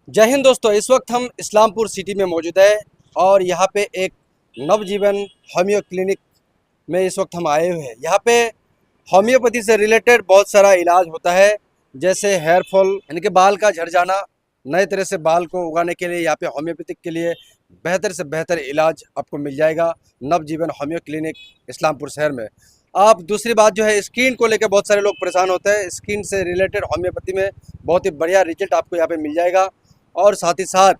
जय हिंद दोस्तों। इस वक्त हम इस्लामपुर सिटी में मौजूद है और यहाँ पे एक नवजीवन होम्यो क्लिनिक में इस वक्त हम आए हुए हैं। यहाँ पे होम्योपैथी से रिलेटेड बहुत सारा इलाज होता है, जैसे हेयर फॉल यानी कि बाल का झड़ जाना। नए तरह से बाल को उगाने के लिए यहाँ पे होम्योपैथिक के लिए बेहतर से बेहतर इलाज आपको मिल जाएगा नवजीवन होम्यो क्लिनिक इस्लामपुर शहर में। आप दूसरी बात जो है, स्किन को लेकर बहुत सारे लोग परेशान होते हैं। स्किन से रिलेटेड होम्योपैथी में बहुत ही बढ़िया रिजल्ट आपको यहाँ पे मिल जाएगा। और साथ ही साथ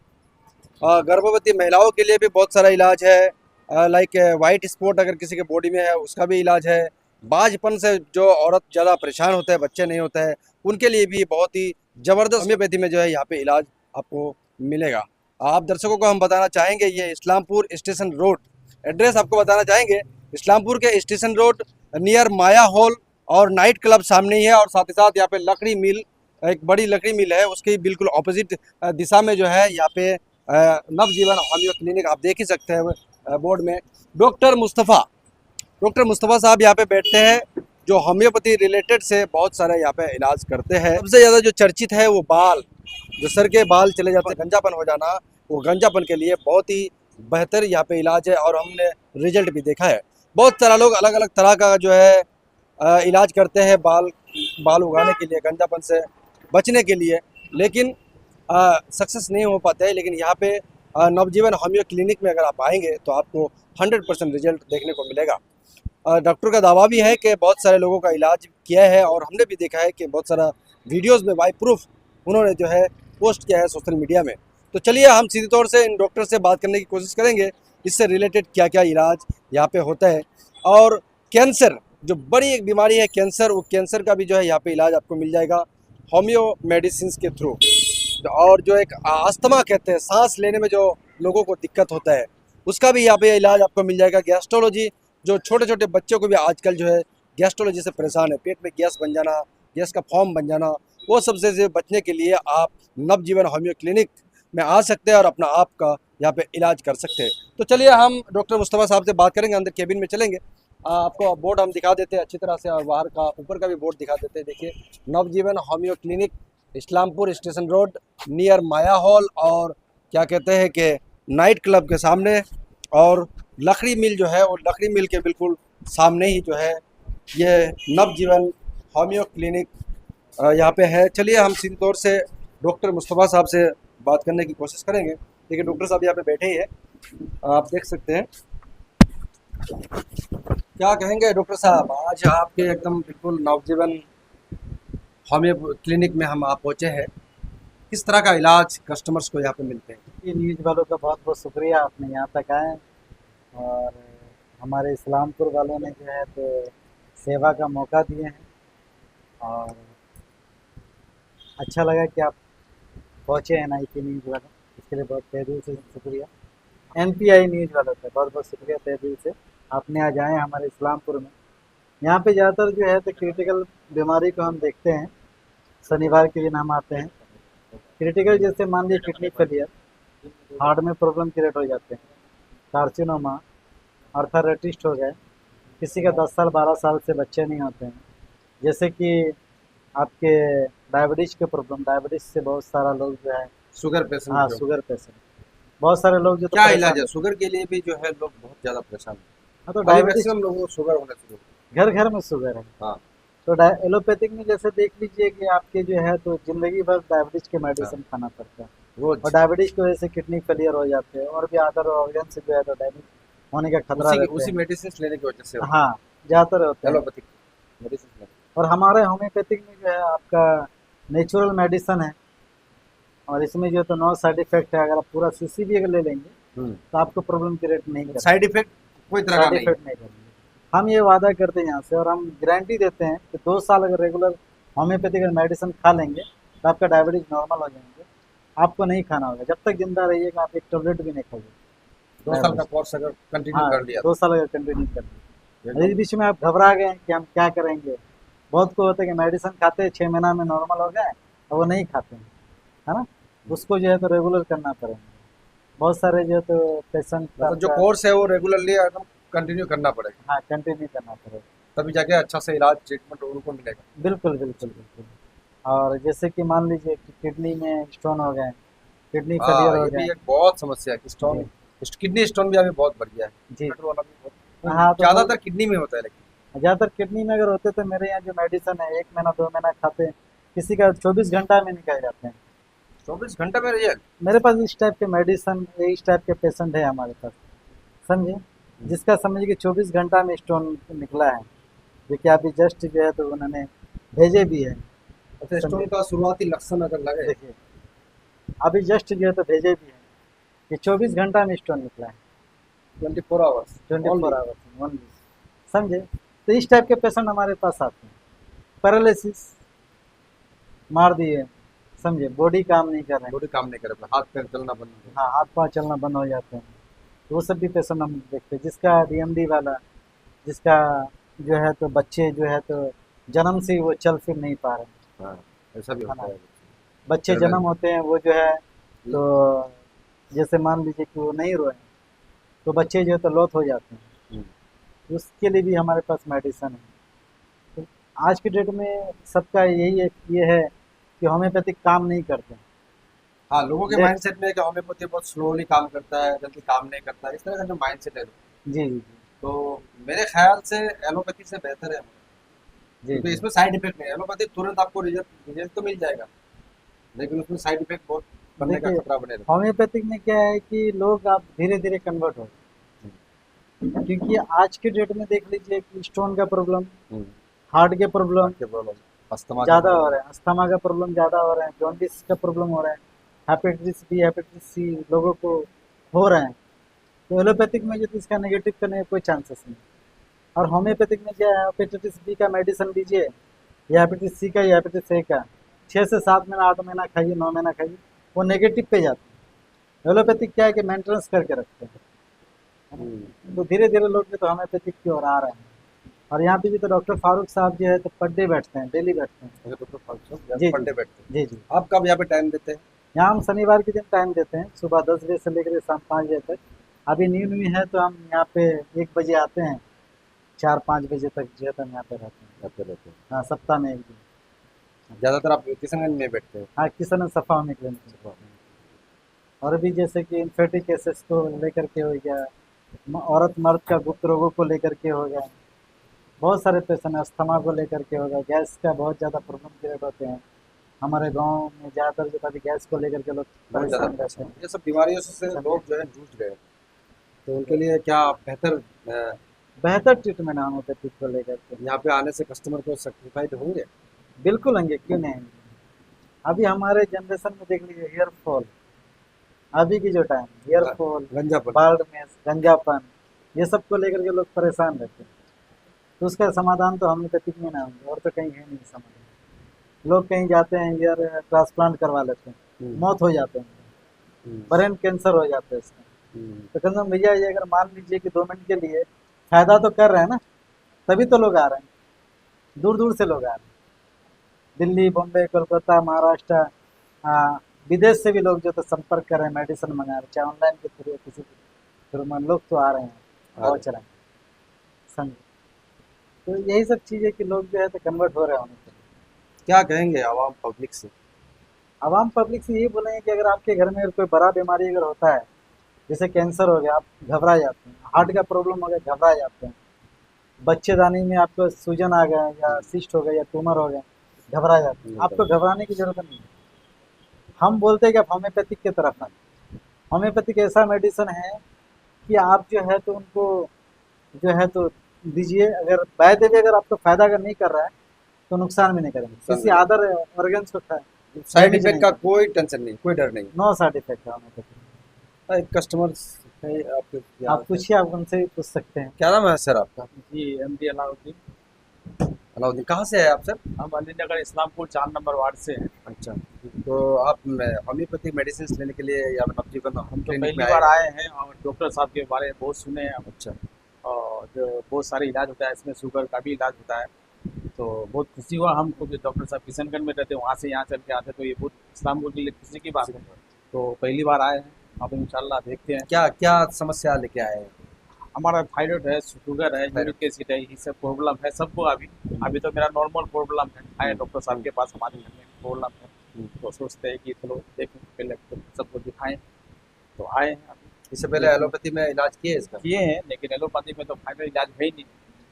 गर्भवती महिलाओं के लिए भी बहुत सारा इलाज है। लाइक वाइट स्पॉट अगर किसी के बॉडी में है उसका भी इलाज है। बाजपन से जो औरत ज़्यादा परेशान होता है, बच्चे नहीं होते हैं, उनके लिए भी बहुत ही ज़बरदस्त होम्योपैथी में जो है यहाँ पे इलाज आपको मिलेगा। आप दर्शकों को हम बताना चाहेंगे, ये इस्लामपुर स्टेशन रोड, एड्रेस आपको बताना चाहेंगे। इस्लामपुर के station road near Maya hall और नाइट क्लब सामने ही है। और साथ ही साथ यहाँ पे लकड़ी मिल, एक बड़ी लकड़ी मिल है, उसके बिल्कुल ऑपोजिट दिशा में जो है यहाँ पे नवजीवन होम्यो क्लिनिक आप देख ही सकते हैं बोर्ड में। डॉक्टर मुस्तफ़ा साहब यहाँ पे बैठते हैं, जो होम्योपैथी रिलेटेड से बहुत सारे यहाँ पे इलाज करते हैं। सबसे ज़्यादा जो चर्चित है वो बाल, जो सर के बाल चले जाते हैं, गंजापन हो जाना, वो गंजापन के लिए बहुत ही बेहतर यहाँ पे इलाज है और हमने रिजल्ट भी देखा है। बहुत सारा लोग अलग अलग तरह का जो है इलाज करते हैं बाल बाल उगाने के लिए, गंजापन से बचने के लिए, लेकिन सक्सेस नहीं हो पाते हैं। लेकिन यहाँ पे नवजीवन होम्यो क्लिनिक में अगर आप आएंगे तो आपको 100% रिजल्ट देखने को मिलेगा। डॉक्टर का दावा भी है कि बहुत सारे लोगों का इलाज किया है और हमने भी देखा है कि बहुत सारा वीडियोस में बाय प्रूफ उन्होंने जो है पोस्ट किया है सोशल मीडिया में। तो चलिए हम सीधे तौर से इन डॉक्टर से बात करने की कोशिश करेंगे, इससे रिलेटेड क्या क्या इलाज यहाँ पे होता है। और कैंसर, जो बड़ी एक बीमारी है कैंसर, वो कैंसर का भी जो है यहाँ पे इलाज आपको मिल जाएगा होम्यो मेडिसिन के थ्रू। और जो एक अस्थमा कहते हैं, सांस लेने में जो लोगों को दिक्कत होता है, उसका भी यहाँ पे इलाज आपको मिल जाएगा। गैस्ट्रोलॉजी, जो छोटे छोटे बच्चों को भी आजकल जो है गैस्ट्रोलॉजी से परेशान है, पेट में गैस बन जाना, गैस का फॉर्म बन जाना, वो सबसे से बचने के लिए आप नवजीवन होम्यो क्लिनिक में आ सकते हैं और अपना आप का यहाँ पे इलाज कर सकते हैं। तो चलिए हम डॉक्टर मुस्तफ़ा साहब से बात करेंगे, अंदर केबिन में चलेंगे। आपको बोर्ड हम दिखा देते हैं अच्छी तरह से, और बाहर का ऊपर का भी बोर्ड दिखा देते हैं। देखिए, Navjeevan homeo clinic Islampur station road near Maya hall और क्या कहते हैं कि नाइट क्लब के सामने, और लकड़ी मिल जो है वो लकड़ी मिल के बिल्कुल सामने ही जो है ये नवजीवन होम्यो क्लिनिक यहाँ पे है। चलिए हम सीधे तौर से डॉक्टर मुस्तफ़ा साहब से बात करने की कोशिश करेंगे। देखिए डॉक्टर साहब यहाँ पे बैठे ही है, आप देख सकते हैं। क्या कहेंगे डॉक्टर साहब, आज आपके एकदम बिल्कुल नवजीवन होम्यो क्लिनिक में हम आप पहुँचे हैं। किस तरह का इलाज कस्टमर्स को यहाँ पे मिलते हैं? ये न्यूज़ वालों का बहुत बहुत शुक्रिया, आपने यहाँ तक आए और हमारे इस्लामपुर वालों ने जो है तो सेवा का मौका दिए हैं और अच्छा लगा कि आप पहुँचे हैं NIP न्यूज़ वालों, इसके लिए बहुत तहे दिल से शुक्रिया। NPI न्यूज़ वालों का बहुत बहुत शुक्रिया तहे दिल से, आपने आज आए हमारे इस्लामपुर में। यहाँ पे ज़्यादातर जो है तो क्रिटिकल बीमारी को हम देखते हैं, शनिवार के दिन हम आते हैं। क्रिटिकल जैसे मान लीजिए किडनी फेलियर, हार्ट में प्रॉब्लम क्रिएट हो जाते हैं, कार्सिनोमा, अर्थराइटिस हो गए, किसी का 10 साल 12 साल से बच्चे नहीं होते हैं, जैसे कि आपके डायबिटीज़ के प्रॉब्लम, डायबिटीज़ से बहुत सारा लोग जो है, शुगर पेशेंट हाँ जो, शुगर पेशेंट, बहुत सारे लोग जो तो क्या परेशान इलाज है होते शुगर के लिए भी जो है, लोग बहुत ज़्यादा परेशान हैं। हैं। हाँ तो अभी डायबिटीज़ मैक्सिमम लोगों को शुगर होना शुरू हो घर घर में शुगर है। गया। हाँ तो एलोपैथिक में जैसे देख लीजिए कि आपके जो है तो ज़िंदगी भर डायबिटीज़ के हाँ, मेडिसिन खाना पड़ता है और रोज डायबिटीज़ की वजह से किडनी फेलियर हो जाते हैं और भी अदर ऑर्गन से जो है तो डैमेज होने का खतरा रहते उसी हैं। मेडिसिन लेने की वजह से होता हाँ, ज़्यादातर होते है, हैं। Allopathic medicine. और हमारे होम्योपैथिक में जो है आपका नेचुरल मेडिसिन है और इसमें जो है तो नो साइड इफेक्ट है। अगर आप पूरा सीसी भी अगर ले लेंगे तो आपको प्रॉब्लम क्रिएट नहीं करेगा, साइड इफेक्ट कोई तरह का साइड नहीं है। इफेक्ट नहीं करेंगे। हम ये वादा करते हैं यहाँ से और हम गारंटी देते हैं कि 2 साल अगर रेगुलर होम्योपैथिक मेडिसिन खा लेंगे तो आपका डायबिटीज नॉर्मल हो जाएंगे। आपको नहीं खाना होगा, जब तक जिंदा रहिएगा आप एक टेबलेट भी नहीं खाओगे 2 साल का डायबिटीज। कोर्स अगर कंटिन्यू हाँ, कर लिया 2 साल अगर कंटिन्यू कर लिया। और इस एकदम। बीच में आप घबरा गए कि हम क्या करेंगे, बहुत को होता है कि मेडिसिन खाते हैं 6 महीना में नॉर्मल हो गए और वो नहीं खाते हैं, है ना। उसको जो है तो रेगुलर करना पड़ेगा। बहुत सारे जो है तो पेशेंट मतलब जो आपका, कोर्स है वो रेगुलरली एकदम कंटिन्यू करना पड़ेगा, हाँ कंटिन्यू करना पड़ेगा। तभी जाके अच्छा से इलाज ट्रीटमेंट उनको मिलेगा। बिल्कुल बिल्कुल बिल्कुल। और जैसे कि मान लीजिए कि किडनी में स्टोन हो गए किडनी हाँ, फेलियर हो ये भी गया। एक बहुत समस्या है। स्टोन, किडनी स्टोन भी अभी बहुत बढ़ गया है। जी पेट्रोल वाला भी बहुत, हाँ, तो ज्यादातर किडनी में होता है लेकिन। ज़्यादातर किडनी में अगर होते तो मेरे यहाँ जो मेडिसिन है 1 महीना 2 महीना खाते हैं, किसी का 24 घंटा में निकल जाते हैं। 24 घंटे में रिजल्ट। मेरे पास इस टाइप के मेडिसिन, इस टाइप के पेशेंट है हमारे पास, समझे, जिसका समझिए कि 24 घंटा में स्टोन निकला है, जो कि अभी जस्ट जो है तो उन्होंने भेजे भी है। अच्छा, समझे, स्टोन का शुरुआती लक्षण अगर लगे। देखिए अभी जस्ट जो है तो भेजे भी है कि 24 घंटा में स्टोन निकला है, 24 आवर्स 24 ओनली। आवर्स ओनली, समझे। तो इस टाइप के पेशेंट हमारे पास आते हैं। पैरालिसिस मार दिए, समझे, बॉडी काम नहीं कर रहे हैं, बॉडी काम नहीं करे, हाथ पैर चलना बंद हो हाँ हाथ पाँव चलना बंद हो जाते हैं, तो वो सब भी पेशेंट हम देखते हैं। जिसका डीएमडी वाला, जिसका जो है तो बच्चे जो है तो जन्म से ही वो चल फिर नहीं पा रहे हैं, गया। हाँ, ऐसा भी है ना। होता है। बच्चे पैरालाइज। जन्म होते हैं वो जो है तो जैसे मान लीजिए कि वो नहीं रोए तो बच्चे जो है तो लौत हो जाते हैं, हम्म। तो उसके लिए भी हमारे पास मेडिसिन है। तो आज की डेट में सबका यही एक ये है कि होम्योपैथिक काम नहीं करते हैं। हाँ, लोगों के देख, माइंडसेट में है कि होम्योपैथी बहुत स्लोली काम करता है, जल्दी काम नहीं करता है, इस तरह का जो माइंडसेट है। जी जी तो मेरे ख्याल से एलोपैथी से बेहतर है, जी क्योंकि जी इसमें साइड इफेक्ट नहीं है। एलोपैथी तुरंत आपको रिजल्ट रिजल्ट तो मिल जाएगा, लेकिन उसमें साइड इफेक्ट बहुत बनने का देखिए खतरा बने रहता होम्योपैथिक में क्या है कि लोग आप धीरे धीरे कन्वर्ट हो, है। क्योंकि आज के डेट में देख लीजिए कि स्टोन का प्रॉब्लम, हम्म। हार्ट के प्रॉब्लम हार्ट के प्रॉब्लम, अस्थमा का ज़्यादा हो प्रॉब्लम। रहा है, अस्थमा का प्रॉब्लम ज़्यादा हो रहा है, जॉन्डिस का प्रॉब्लम हो रहा है, हेपेटाइटिस बी हेपेटाइटिस सी लोगों को हो रहा है। तो एलोपैथिक में जो तो इसका नेगेटिव करने का कोई चांसेस नहीं। और होम्योपैथिक में क्या है, हेपेटाइटिस बी का मेडिसिन लीजिए या हेपेटाइटिस सी का या हेपेटाइटिस ए का, 6 से 7 महीना 8 महीना खाइए 9 महीना खाइए, वो नेगेटिव पे जाते हैं। एलोपैथिक क्या है कि मेंटेनेंस करके रखते हैं, है ना। तो धीरे धीरे लोग जो तो होम्योपैथिक की ओर आ रहे हैं। और यहाँ पे भी तो डॉक्टर फारूक साहब जो है तो पर डे बैठते हैं, डेली बैठते हैं। अच्छा, डॉक्टर फारूक जी जी पढ़ने बैठते हैं। जी जी। आप कब यहाँ पे टाइम देते हैं? यहाँ हम शनिवार के दिन टाइम देते हैं, सुबह 10 बजे से लेकर शाम 5 बजे तक। अभी न्यू न्यू है तो हम यहाँ पे 1 बजे आते हैं, 4-5 बजे तक जो है तो हम यहाँ पे रहते हैं। रहते रहते हैं। हाँ, सप्ताह में 1 दिन। ज्यादातर आप किशनगंज में बैठते हैं? हाँ, किसान सफा होने के लिए। और भी जैसे कि इन्फेटिक एसिड को लेकर के हो गया, औरत मर्द का गुप्त रोगों को लेकर के हो गया, बहुत सारे पेशेंट, अस्थमा को लेकर के हो गया, गैस का बहुत ज़्यादा प्रॉब्लम क्रिएट होते हैं हमारे गांव में। ज़्यादातर जो अभी गैस को लेकर के लोग बहुत ज्यादा परेशान रहते हैं। ये सब बीमारियों से लोग जो है जूझ रहे हैं, तो उनके लिए क्या बेहतर बेहतर ट्रीटमेंट है होम्योपैथिक को लेकर के। यहाँ पे आने से कस्टमर को सेटिस्फाइड होंगे? बिल्कुल होंगे, क्यों नहीं होंगे। अभी हमारे जनरेशन में देख लीजिए हेयर फॉल, अभी की जो टाइम हेयर फॉल, गंजापन। बाल्डनेस, गंजापन, ये सब को लेकर के लोग परेशान रहते हैं। तो उसका समाधान तो होम्योपैथिक में ना होंगे, और तो कहीं है नहीं समाधान। लोग कहीं जाते हैं ईयर ट्रांसप्लांट करवा लेते हैं, हम्म। मौत हो जाते हैं, हम्म। ब्रेन कैंसर हो जाता है इसका। हम्म। तो कसम भैया, ये अगर मान लीजिए कि 2 मिनट के लिए फायदा तो कर रहे हैं ना, तभी तो लोग आ रहे हैं, दूर दूर से लोग आ रहे हैं, दिल्ली, बॉम्बे, कोलकाता, महाराष्ट्र, विदेश से भी लोग जो तो संपर्क कर रहे हैं, मेडिसिन मंगा रहे हैं, चाहे ऑनलाइन के थ्रू या किसी के थ्रू, मन लोग तो आ रहे हैं, पहुँच रहे हैं, समझे। तो यही सब चीज़ें कि लोग जो है तो कन्वर्ट हो रहे हैं उनके। क्या कहेंगे आवाम पब्लिक से? आवाम पब्लिक से यही बोलेंगे कि अगर आपके घर में अगर कोई बड़ा बीमारी अगर होता है, जैसे कैंसर हो गया, आप घबरा जाते हैं, हार्ट का प्रॉब्लम हो गया घबरा जाते हैं, बच्चेदानी में आपको सूजन आ गया या सिस्ट हो गया या ट्यूमर हो गया, घबरा जाते हैं। आपको घबराने की जरूरत नहीं है। हम बोलते हैं कि आप होम्योपैथिक की तरफ आए। होम्योपैथिक ऐसा मेडिसिन है कि आप जो है तो उनको जो है तो दीजिए, अगर बाय द वे अगर आपको फायदा अगर नहीं कर रहा है तो नुकसान भी नहीं करेंगे, किसी अदर ऑर्गन्स को साइड डैमेज इफेक्ट नहीं का करेंगे। कोई टेंशन नहीं, कोई डर नहीं। नो साइड इफेक्ट है होम्योपैथिक। एक कस्टमर है आपके, आप पूछिए, आप उनसे भी पूछ सकते हैं। क्या नाम है सर आपका? जी एमडी अलाउद्दीन। अलाउद्दीन, कहाँ से है आप सर? हम अलीनगर इस्लामपुर 4 नंबर वार्ड से हैं। अच्छा, तो आप होम्योपैथिक मेडिसिन लेने के लिए या नवजीवन हम तो क्लिनिक पहली में बार आए? आए हैं और डॉक्टर साहब के बारे में बहुत सुने हैं। अच्छा। और जो बहुत सारे इलाज होता है इसमें, शुगर का भी इलाज होता है। तो बहुत खुशी हुआ हमको कि डॉक्टर साहब किशनगंज में रहते हैं, वहाँ से यहाँ चल के आते, तो ये बहुत इस्लामपुर के लिए खुशी की बात है। तो पहली बार आए हैं, अब इंशाल्लाह देखते हैं। क्या क्या समस्या लेके आए हैं? हमारा थायराइड है, शुगर है, यूरिक एसिड है, ये सब प्रॉब्लम है सबको। अभी तो मेरा नॉर्मल प्रॉब्लम है। आए डॉक्टर साहब के पास, हमारे घर में प्रॉब्लम है, तो सोचते हैं कि चलो देखें पहले तो सबको आए हैं अभी। इससे पहले एलोपैथी में इलाज किए इसका? किए हैं, लेकिन एलोपैथी में तो फाइनल इलाज है ही नहीं।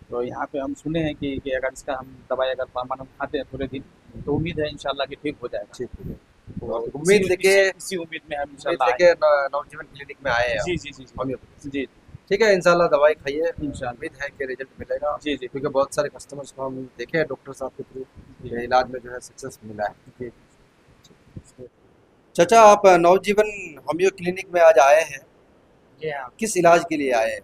तो यहाँ पे हम सुने हैं कि अगर इसका हम दवाई अगर परमानेंट खाते हैं थोड़े दिन, तो उम्मीद है इंशाल्लाह कि ठीक हो जाएगा। ठीक है। तो आप उम्मीद लेके इसी उम्मीद में हम उम्मीद इंशाल्लाह आए। लेके नवजीवन क्लिनिक में आए हैं जी आप, जी जी जी होम्योपैथी। जी ठीक है, इंशाल्लाह दवाई खाइए, इंशाल्लाह। उम्मीद है कि रिजल्ट मिलेगा। जी जी क्योंकि बहुत सारे कस्टमर्स को हम देखे हैं डॉक्टर साहब के थ्रू जी इलाज में जो है सक्सेस मिला है। जी। चाचा, आप नवजीवन होम्यो क्लिनिक में आज आए हैं, जी हाँ, किस इलाज के लिए आए हैं?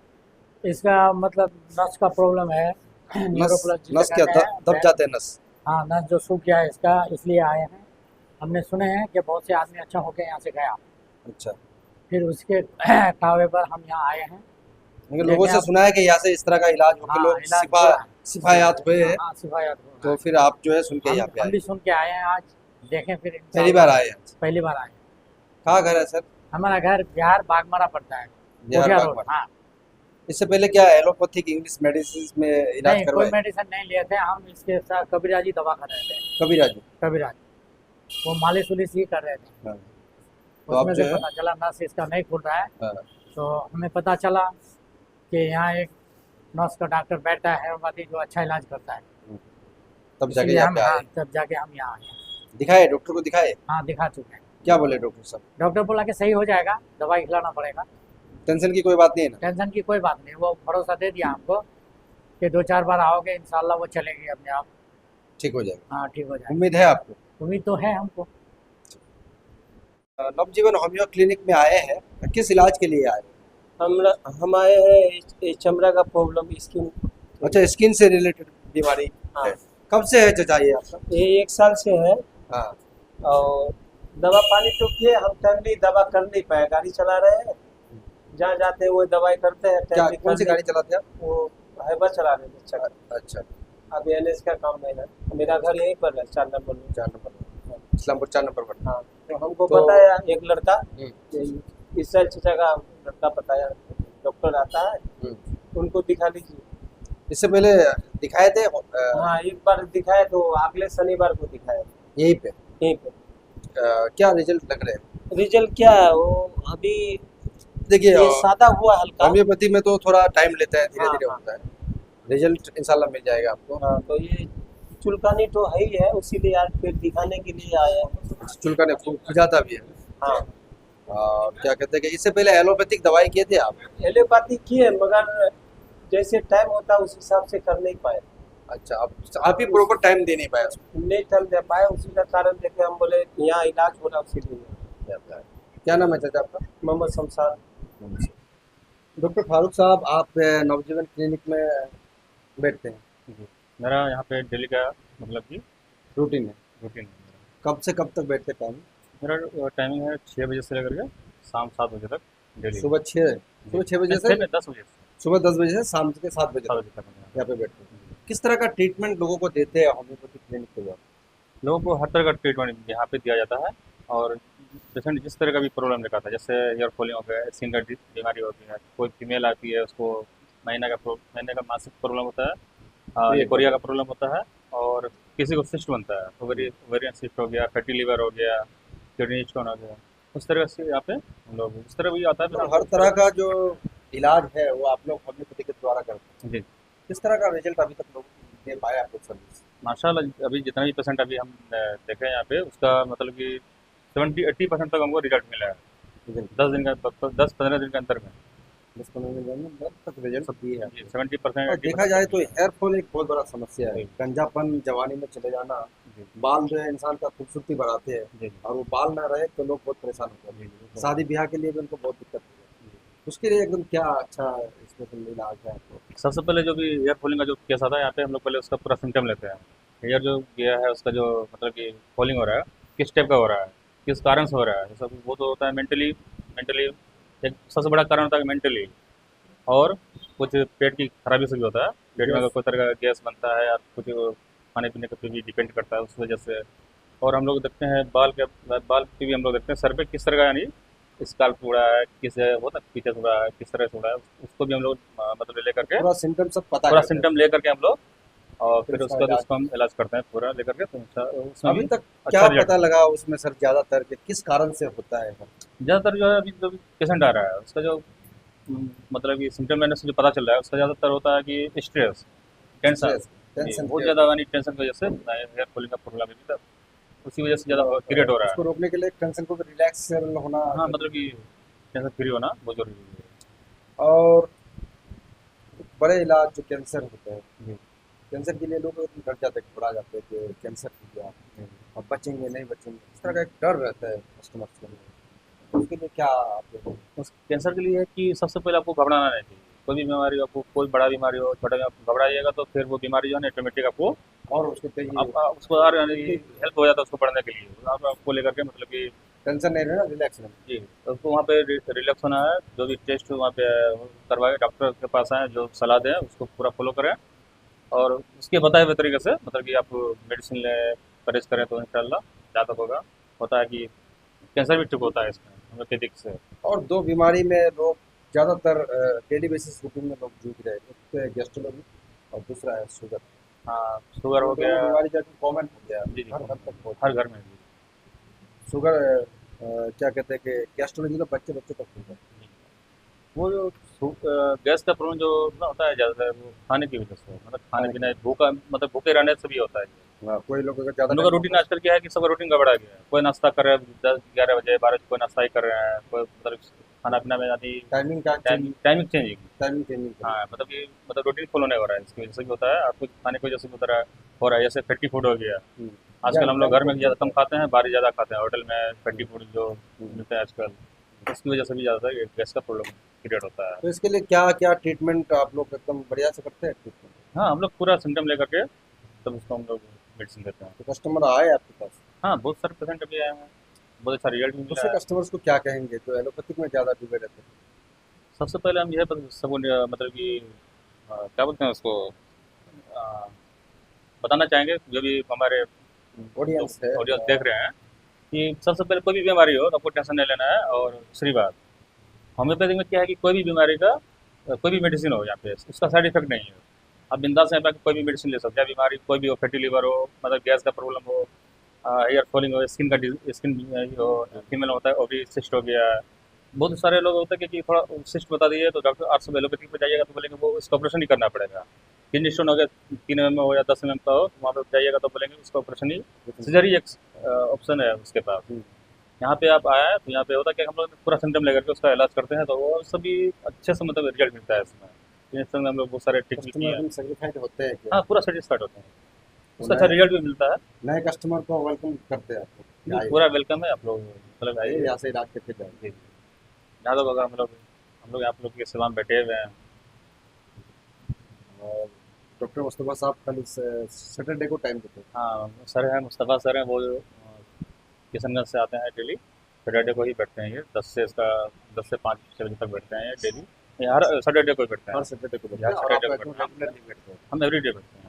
इसका मतलब नस का प्रॉब्लम है, नस न्यूरोप्लास्टी नस क्या कहते दब हैं। जाते हैं नस? हाँ, नस जो सूख गया है इसका, इसलिए आए हैं। हमने सुने हैं कि बहुत से आदमी अच्छा होकर यहाँ से गया, अच्छा, फिर उसके तावे पर हम यहाँ आए हैं। लेकिन लोगों देखें से आप- सुना है कि यहाँ से इस तरह का इलाज होकर हाँ, लोग इलाज सिफा हुआ है। सिफायात हुए हैं, हाँ, सिफायत हुआ तो है। फिर आप जो है सुन के यहाँ पे हम आए, भी सुन के आए हैं आज, देखें फिर पहली इंशाल्लाह। बार आए हैं? पहली बार आए हैं। कहाँ घर है सर? हमारा घर बिहार बागमारा पड़ता है, बिहार कोठिया रोड। बागमारा। हाँ, इससे पहले क्या एलोपैथिक इंग्लिश मेडिसिन में इलाज नहीं कोई करवाए? मेडिसिन नहीं लिए थे हम, इसके साथ कबीराजी दवा कर रहे थे। कबीराजी। कबीराज वो मालिश उलिश ही कर रहे थे। हाँ। तो आप उसमें जो से है पता चला नस इसका नहीं खुल रहा है, हाँ, तो हमें पता चला कि यहाँ एक नस का डॉक्टर बैठा है होम्योपैथी जो अच्छा इलाज करता है। तब जाके इसलिए यहाँ हम पे आए। तब जाके हम यहाँ आए। दिखाए डॉक्टर को, दिखाए? हाँ, दिखा चुके हैं। क्या बोले डॉक्टर साहब? डॉक्टर बोला कि सही हो जाएगा, दवाई खिलाना पड़ेगा, टेंशन की कोई बात नहीं है ना? टेंशन की कोई बात नहीं। वो भरोसा दे दिया हमको कि 2-4 बार आओगे इंशाल्लाह वो चलेगी अपने आप। ठीक हो जाएगा, हाँ, ठीक हो जाएगा। उम्मीद है आपको? उम्मीद तो है हमको। नवजीवन होम्यो क्लिनिक में आए हैं, किस इलाज के लिए आए? हम आए हैं ये चमड़ा का प्रॉब्लम स्किन। अच्छा, स्किन से रिलेटेड बीमारी हाँ। है। कब से है चाचा ये आपका? ये 1 साल से है हाँ। और दवा पानी तो किए, हम टाइमली दवा कर नहीं पाए, गाड़ी चला रहे हैं, जहाँ जाते हैं वो दवाई करते हैं। क्या timely कौन सी कर गाड़ी चलाते हैं आप? वो हाइवा चला रहे थे अच्छा। अच्छा, अब एनएच का काम नहीं है, मेरा घर यहीं पर है 4 नंबर में। 4 नंबर, इस्लामपुर 4 नंबर पर। हाँ, तो हमको तो- बताया एक लड़का, हम्म, इस साल चचा का लड़का बताया, डॉक्टर आता है, हम्म। उनको दिखा लीजिए। इससे पहले दिखाए थे हाँ, एक बार दिखाया तो अगले शनिवार को दिखाया यहीं पे? यहीं पे। क्या रिजल्ट लग रहे हैं? रिजल्ट क्या है वो अभी देखिए, ये सादा हुआ हल्का। होम्योपैथी में तो थोड़ा टाइम लेता है, धीरे हाँ, धीरे हाँ। होता है। रिजल्ट इंशाल्लाह मिल जाएगा आपको। हाँ, तो ये चुलकानी तो है ही है, उसीलिए आज फिर दिखाने के लिए आए हैं। चुलका ने खुजाता भी है। हाँ, और क्या कहते हैं कि इससे पहले एलोपैथिक दवाई किए थे आप? एलोपैथी की है, मगर जैसे टाइम होता है उस हिसाब से कर नहीं पाए, अच्छा, आप ही प्रॉपर टाइम दे नहीं पाए उसको। नहीं टाइम दे पाए, उसी का कारण देखे हम बोले यहाँ इलाज हो रहा उसीलिए। क्या नाम है चाचा आपका? मोहम्मद शमशाद। डॉक्टर फारूक साहब, आप नवजीवन क्लिनिक में बैठते हैं, जी, मेरा यहाँ पे डेली का मतलब कि रूटीन है? रूटीन है कब से कब तक बैठते हैं टाइम? मेरा टाइमिंग है 6 बजे से लेकर के शाम 7 बजे तक डेली। सुबह 6 बजे से? 10 बजे से सुबह 10 बजे से शाम के 7 बजे 7 तक बजे तक हम यहाँ पे बैठते हैं। किस तरह का ट्रीटमेंट लोगों को देते हैं होम्योपैथिक क्लिनिक पे? लोगों को हर तरह का ट्रीटमेंट यहाँ पे दिया जाता है, और पेशेंट जिस तरह का भी प्रॉब्लम दिखाता है, जैसे हेयर फॉलिंग हो गया, स्किन का बीमारी होती है, कोई फीमेल आती है उसको महीने का मासिक प्रॉब्लम होता है, कोरिया का प्रॉब्लम होता है, और किसी को सिस्ट बनता है, ओवेरियन सिस्ट हो गया, फैटी लिवर हो गया, किडनी स्टोन हो गया, उस तरह से यहाँ पे हम लोग जिस तरह भी आता है तो हर तरह का जो इलाज है वो आप लोग होम्योपैथी के द्वारा करते हैं। जी। किस तरह का रिजल्ट अभी तक लोग दे पाए आप लोग सर्विस? माशाल्लाह अभी जितना भी पेशेंट अभी हम देखे हैं यहाँ पे, उसका मतलब कि 70-80% तक हमको रिजल्ट मिला है 10-15 दिन के अंतर में। 10-15 दिन तक रिजल्ट दिए हैं। 70% और देखा जाए तो हेयर फॉल एक बहुत बड़ा समस्या है। गंजापन जवानी में चले जाना, बाल जो है इंसान का खूबसूरती बढ़ाते हैं, जी और वो बाल ना रहे तो लोग बहुत परेशान होते हैं। जी। शादी ब्याह के लिए भी उनको बहुत दिक्कत है। उसके लिए एकदम क्या अच्छा स्पेशल इलाज है आप लोग? सबसे पहले जो भी हेयर फॉलिंग का जो केस आता है यहाँ पे, हम लोग पहले उसका पूरा सिम्टम लेते हैं। हेयर जो गया है उसका जो मतलब कि फॉलिंग हो रहा है, किस टाइप का हो रहा है, किस कारण से हो रहा है, सब वो तो होता है मेंटली एक सबसे बड़ा कारण होता है मेंटली, और कुछ पेट की खराबी से भी होता है, पेट में अगर कोई तरह का गैस बनता है या कुछ खाने पीने पे भी डिपेंड करता है उस वजह से। और हम लोग देखते हैं बाल पे भी हम लोग देखते हैं, सर पे किस तरह का यानी स्काल्प उड़ा है, किस होता है पीछे से उड़ा है, किस तरह से उड़ा है, उसको भी हम लोग मतलब ले करके पूरा सिम्टम सब पता पूरा करते हैं। सिम्टम ले करके हम लोग और फिर फिर उसका उसका इलाज। उसको हम इलाज करते हैं पूरा लेकर के, तो उसमें अभी भी तक अच्छा क्या रिजल्ट पता लगा उसमें सर ज्यादातर कि किस कारण से होता है? ज़्यादातर जो है अभी जो पेशेंट आ रहा है उसका जो मतलब कि सिम्टम मैंने से जो पता चल रहा है उसका ज़्यादातर होता है कि स्ट्रेस, टेंशन। स्ट्रेस, जी, टेंशन बहुत की ज़्यादा वजह यानी टेंशन की वजह से हेयर फॉलिंग का प्रॉब्लम है अभी तक, उसी वजह से से। ज़्यादा क्रिएट हो रहा उसको है। रोकने के लिए टेंशन को रिलैक्स होना हाँ, जरूरी मतलब कि टेंशन फ्री होना बहुत ज़रूरी है। है। और बड़े इलाज जो कैंसर होते हैं, जी, कैंसर के लिए लोग डर जाते हैं, घबरा जाते हैं कि कैंसर हो गया जी। और बचेंगे नहीं बचेंगे, इस तरह का एक डर रहता है कस्टमर्स के लिए। तो उसके लिए क्या आप लोग? उस कैंसर के लिए है कि सबसे पहले आपको घबराना नहीं चाहिए। कोई भी बीमारी हो, आपको कोई बड़ा बीमारी हो, छोटा बीमारी, आप घबराइएगा तो फिर वो बीमारी जो है ना ऑटोमेटिक आपको और उसके चाहिए उसको और यानी हेल्प हो जाता है उसको बढ़ने के लिए। आप आपको लेकर के मतलब कि टेंशन नहीं रहना, रिलैक्स रहना। जी, तो उसको वहाँ पे रिलैक्स होना है, जो भी टेस्ट वहाँ पे है, वो करवाएँ, डॉक्टर के पास आएँ, जो सलाह दें उसको पूरा फ़ॉलो करें और उसके बताए हुए तरीके से मतलब कि आप मेडिसिन लें, परहेज़ करें तो इंशाल्लाह जहाँ तक होगा, होता है कि कैंसर भी ठीक होता है इसमें होम्योपैथिक से। और दो बीमारी में लोग ज़्यादातर डेली बेसिस रूटीन में लोग जूझ रहे हैं, एक तो है गैस्ट्रोलॉजी और दूसरा है शुगर। हाँ, शुगर तो हो दोनों गया। बीमारी जाके कॉमन हो गया, जी, जी, हर घर तक पहुँच हर गया। घर में। जी, शुगर क्या कहते हैं कि गैस्ट्रोलॉजी तो बच्चे बच्चे तक हो गया। जी। वो जो गैस का प्रॉब्लम जो ना होता है ज़्यादातर वो खाने की वजह से, मतलब खाने खाने पीने भूखा मतलब भूखे रहने से भी होता है ये। हाँ, कोई लोग अगर ज़्यादा हम लोग का टाइम रूटीन आजकल क्या है कि सबका रूटीन गड़बड़ा गया है। कोई नाश्ता कर रहा है 10-11 बजे, 12 बजे कोई नाश्ता ही कर रहे हैं, कोई मतलब खाना पीना में आदि टाइमिंग का change, timing changing. Timing changing हाँ, मतलब कि मतलब रूटीन फॉलो नहीं हो रहा है, इसकी वजह से भी होता है। आपको खाने की वजह से भी हो रहा है, जैसे फैटी फूड हो गया। आजकल जंक हम लोग जंक घर में फूड जो ज़्यादा होता कम है। खाते हैं, बाहर ज़्यादा खाते हैं, होटल में फैटी फूड जो मिलता है आजकल, उसकी वजह से भी ज़्यादातर ये गैस का प्रॉब्लम क्रिएट होता है। तो इसके लिए क्या क्या ट्रीटमेंट आप लोग एकदम बढ़िया से करते हैं ट्रीटमेंट? हाँ, हम लोग पूरा सिम्टम लेकर के तब उसको हम लोग मेडिसिन देते हैं। तो कस्टमर आए आपके पास, हाँ, बहुत सारे पेशेंट अभी आए हैं, बहुत अच्छा रिजल्ट भी मिला दूसरे है। कस्टमर्स को क्या कहेंगे जो एलोपैथिक में ज़्यादा डूबे रहते हैं? सबसे पहले हम यह सबको मतलब कि क्या बोलते हैं उसको अ, बताना चाहेंगे जो भी हमारे लोग ऑडियंस है ऑडियंस देख रहे हैं कि सबसे पहले कोई भी बीमारी हो तो आपको टेंशन नहीं लेना है। और दूसरी बात, होम्योपैथी में क्या है कि कोई भी बीमारी का कोई भी मेडिसिन हो यहाँ पे उसका साइड इफेक्ट नहीं है। आप बिंदास यहाँ पे आके कोई भी मेडिसिन ले सकते हैं, बीमारी कोई भी हो, फैटी लिवर हो, मतलब गैस का प्रॉब्लम हो, हेयर फॉलिंग हो, स्किन हो, फीमेल होता है ओवरी सिस्ट हो गया। बहुत सारे लोग होते हैं कि थोड़ा सिस्ट बता दिए तो डॉक्टर 800 एलोपैथिक पे जाइएगा तो बोलेंगे वो इसका ऑपरेशन ही करना पड़ेगा। किडनी स्टोन हो गया 3 mm हो या 10 mm का हो तो वहाँ पे जाइएगा तो बोलेंगे उसका ऑपरेशन ही, सर्जरी एक ऑप्शन है उसके पास। यहाँ पे आप आया है तो यहाँ पे होता है कि हम लोग पूरा सिम्टम लेकर के उसका इलाज करते हैं तो वो सभी अच्छे से मतलब रिजल्ट मिलता है इसमें। इस समय हम लोग बहुत सारे टिप भी किए कस्टमर हैं। एकदम सेटिस्फाइड होते हैं क्या? हाँ, पूरा सेटिस्फाइड होते हैं, तो उसका अच्छा रिजल्ट भी मिलता है। नए कस्टमर को वेलकम करते हैं आप लोग कि जी, आइए, पूरा वेलकम है, आप लोग मतलब आइए आइए। यहाँ से इलाज करके जाइए। जी, जहाँ तक होगा हम लोग आप लोग की सेवा में बैठे हुए हैं। और डॉक्टर मुस्तफ़ा साहब कल सैटरडे को टाइम देते हैं। हाँ, सर हैं, मुस्तफ़ा सर हैं, वो किशनगंज से आते हैं डेली, सैटरडे को ही बैठते हैं ये 10 से 5-6 बजे तक बैठते हैं ये डेली। ये हर सैटरडे को ही बैठते हैं। हर सैटरडे को जी, बैठते हर हैं और आप सैटरडे को एकदम बैठते हैं। रेगुलरली बैठते हैं। हम एवरीडे बैठते हैं।